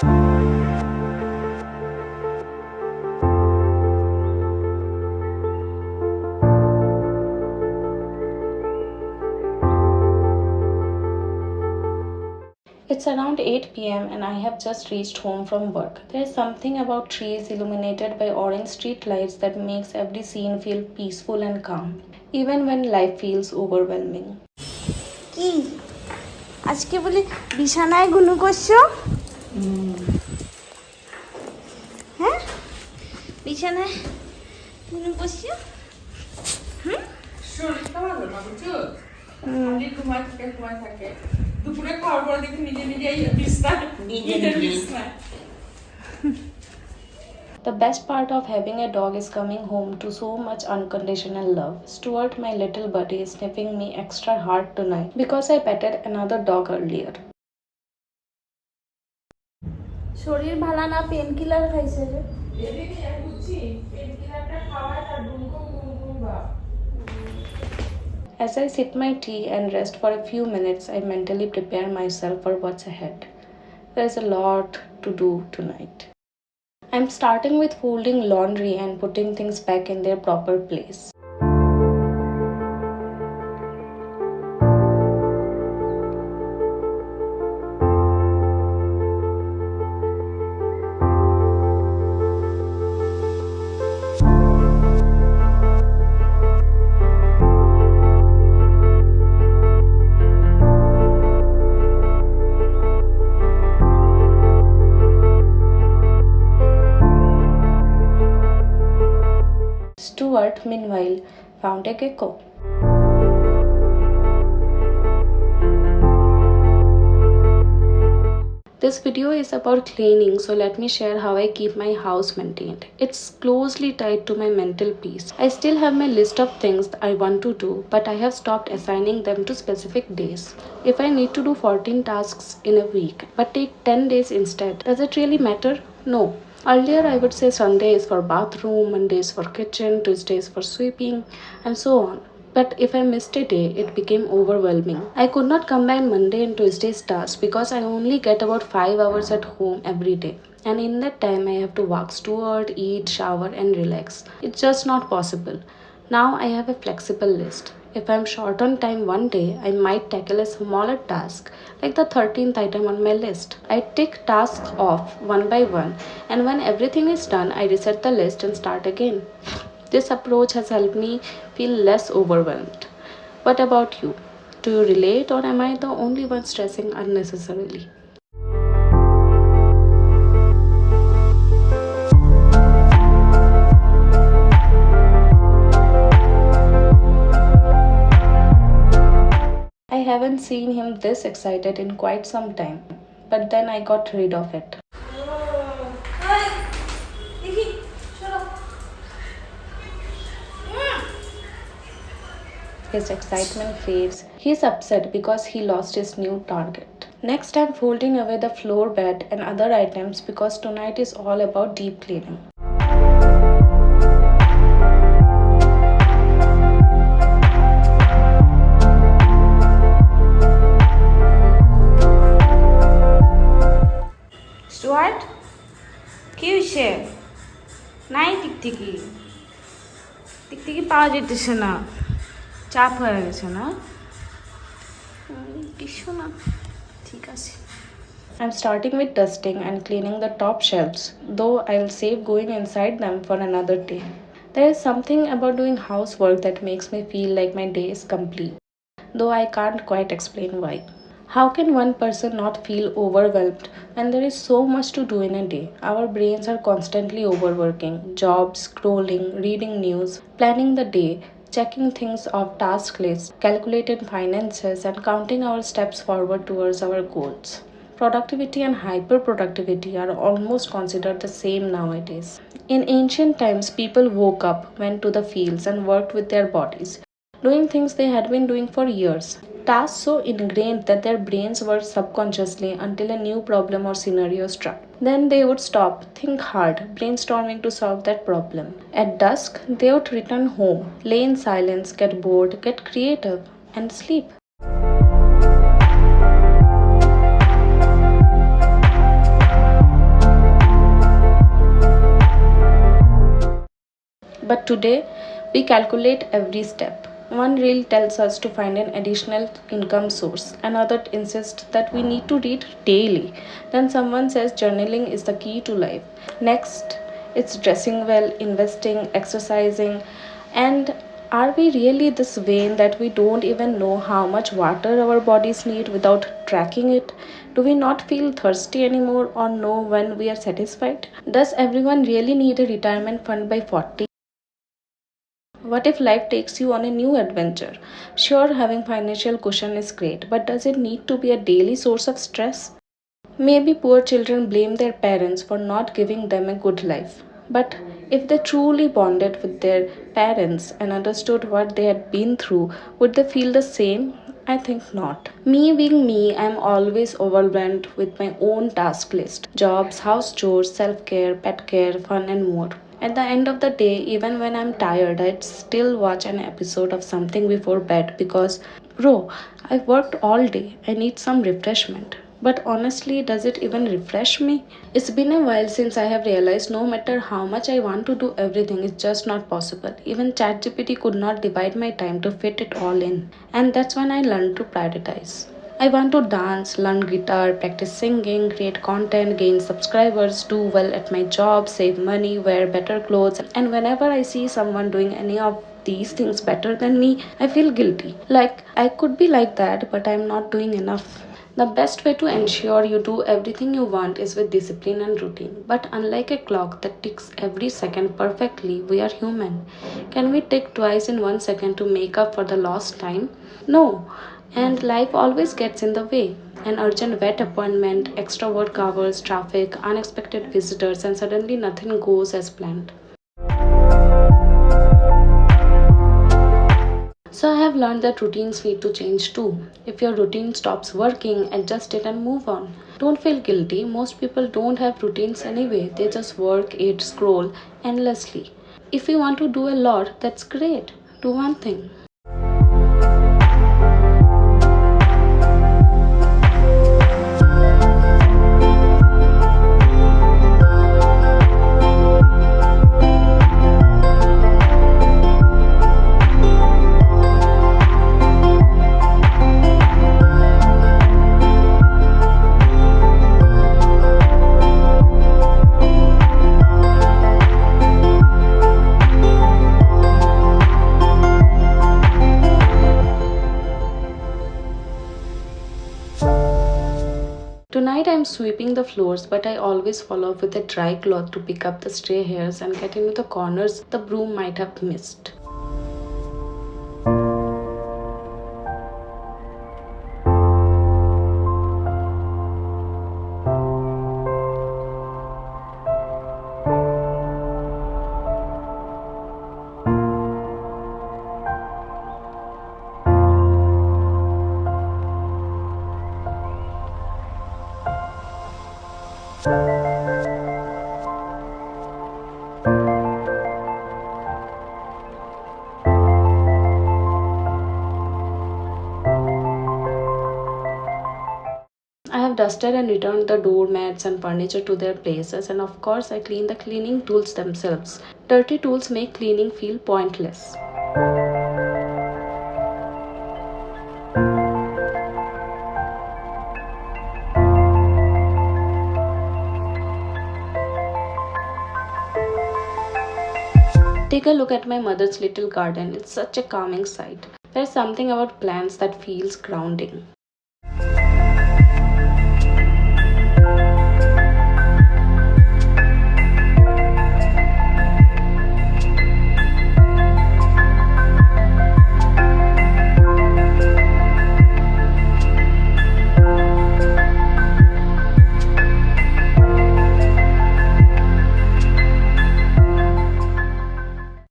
It's around 8 p.m. and I have just reached home from work. There is something about trees illuminated by orange street lights that makes every scene feel peaceful and calm, even when life feels overwhelming. কি আজকে বলি বিছানায় গুনু করছো? হ্যাঁ, বিছানায় গুনু করছো? শরীরটা ভালো না বুঝছো? খালি ঘুমায় থাকে দুপুরে খাওয়ার পর দেখি নিজেই বিছানায়। The best part of having a dog is coming home to so much unconditional love. Stuart, my little buddy, is sniffing me extra hard tonight because I petted another dog earlier. শরীর ভালো না, pain killer খাইছে রে। As I sip my tea and rest for a few minutes, I mentally prepare myself for what's ahead. There is a lot to do tonight. I'm starting with folding laundry and putting things back in their proper place. Stuart, meanwhile, found a gecko. This video is about cleaning, so let me share how I keep my house maintained. It's closely tied to my mental peace. I still have my list of things I want to do, but I have stopped assigning them to specific days. If I need to do 14 tasks in a week, but take 10 days instead, does it really matter? No. Earlier, I would say Sunday is for bathroom, Monday is for kitchen, Tuesday is for sweeping, and so on. But if I missed a day, it became overwhelming. I could not combine Monday and Tuesday's tasks because I only get about 5 hours at home every day. And in that time, I have to walk Stuart, eat, shower, and relax. It's just not possible. Now I have a flexible list. If I'm short on time one day, I might tackle a smaller task, like the 13th item on my list. I tick tasks off one by one, and when everything is done, I reset the list and start again. This approach has helped me feel less overwhelmed. What about you? Do you relate, or am I the only one stressing unnecessarily? I haven't seen him this excited in quite some time, but then I got rid of it. His excitement fades. He's upset because he lost his new target. Next, I'm folding away the floor bed and other items because tonight is all about deep cleaning. Stuart, কি হয়েছে? নাই টিকটিকি পাওয়া যেতেছে না, চাপ হয়ে গেছে না? কিছু না, ঠিক আছে। I'm starting with dusting and cleaning the top shelves, though I'll save going inside them for another day. There is something about doing housework that makes me feel like my day is complete, though I can't quite explain why. How can one person not feel overwhelmed when there is so much to do in a day? Our brains are constantly overworking, jobs, scrolling, reading news, planning the day, checking things off task lists, calculating finances, and counting our steps forward towards our goals. Productivity and hyperproductivity are almost considered the same nowadays. In ancient times, people woke up, went to the fields, and worked with their bodies, doing things they had been doing for years. Tasks so ingrained that their brains worked subconsciously until a new problem or scenario struck. Then they would stop, think hard, brainstorming to solve that problem. At dusk, they would return home, lay in silence, get bored, get creative, and sleep. Today, we calculate every step. One reel tells us to find an additional income source. Another insists that we need to read daily. Then someone says journaling is the key to life. Next, it's dressing well, investing, exercising. And are we really this vain that we don't even know how much water our bodies need without tracking it? Do we not feel thirsty anymore or know when we are satisfied? Does everyone really need a retirement fund by 40? What if life takes you on a new adventure? Sure, having financial cushion is great, but does it need to be a daily source of stress? Maybe poor children blame their parents for not giving them a good life. But if they truly bonded with their parents and understood what they had been through, would they feel the same? I think not. Me being me, I'm always overwhelmed with my own task list: jobs, house chores, self care, pet care, fun, and more. At the end of the day, even when I'm tired, I'd still watch an episode of something before bed because, bro, I've worked all day. I need some refreshment. But honestly, does it even refresh me? It's been a while since I have realized no matter how much I want to do everything, it's just not possible. Even ChatGPT could not divide my time to fit it all in. And that's when I learned to prioritize. I want to dance, learn guitar, practice singing, create content, gain subscribers, do well at my job, save money, wear better clothes. And whenever I see someone doing any of these things better than me, I feel guilty. Like I could be like that, but I'm not doing enough. The best way to ensure you do everything you want is with discipline and routine. But unlike a clock that ticks every second perfectly, we are human. Can we tick twice in 1 second to make up for the lost time? No. And life always gets in the way. An urgent vet appointment, extra work hours, traffic, unexpected visitors, and suddenly nothing goes as planned. So I have learned that routines need to change too. If your routine stops working, adjust it and move on. Don't feel guilty. Most people don't have routines anyway. They just work, eat, scroll endlessly. If you want to do a lot, that's great. Do one thing. Tonight I'm sweeping the floors, but I always follow up with a dry cloth to pick up the stray hairs and get into the corners the broom might have missed. I have dusted and returned the doormats and furniture to their places, and of course, I clean the cleaning tools themselves. Dirty tools make cleaning feel pointless. Take a look at my mother's little garden. It's such a calming sight. There's something about plants that feels grounding.